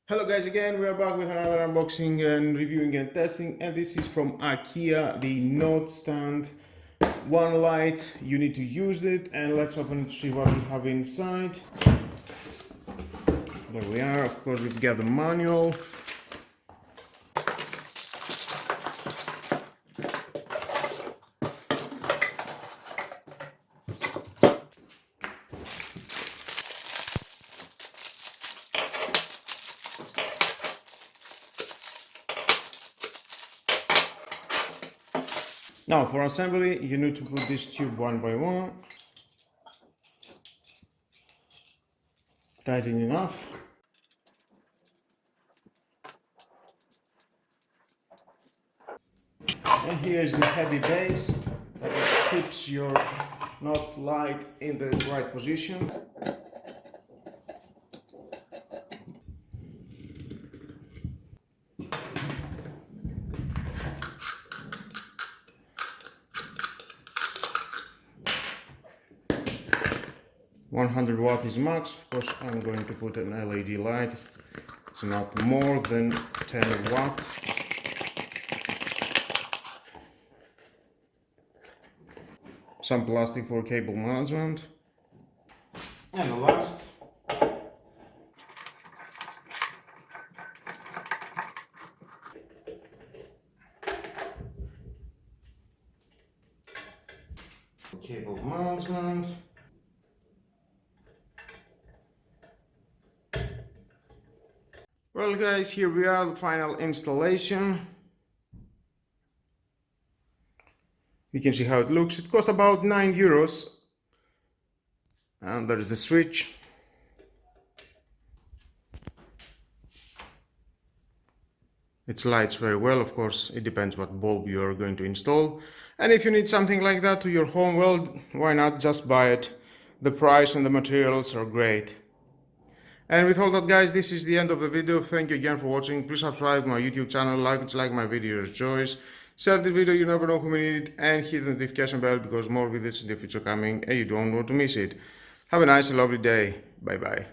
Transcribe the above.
Hello guys, again we are back with another unboxing and reviewing and testing, and this is from IKEA, the note stand. One light, you need to use it, and let's open it to see what we have inside. There we are. Of course we've got the manual. Now for assembly, you need to put this tube one by one. Tighten enough. And here's the heavy base that keeps your knot light in the right position. $100 is max. Of course, I'm going to put an LED light. It's not more than 10 watt. Some plastic for cable management. And the last. Cable management. Well guys, here we are, the final installation. You can see how it looks. It cost about €9. And there's the switch. It lights very well. Of course, it depends what bulb you're going to install. And if you need something like that to your home, well, why not just buy it? The price and the materials are great. And with all that guys, this is the end of the video. Thank you again for watching. Please subscribe to my YouTube channel, like my videos, choice. Share the video, you never know who may need it, and hit the notification bell because more videos in the future coming and you don't want to miss it. Have a nice and lovely day. Bye bye.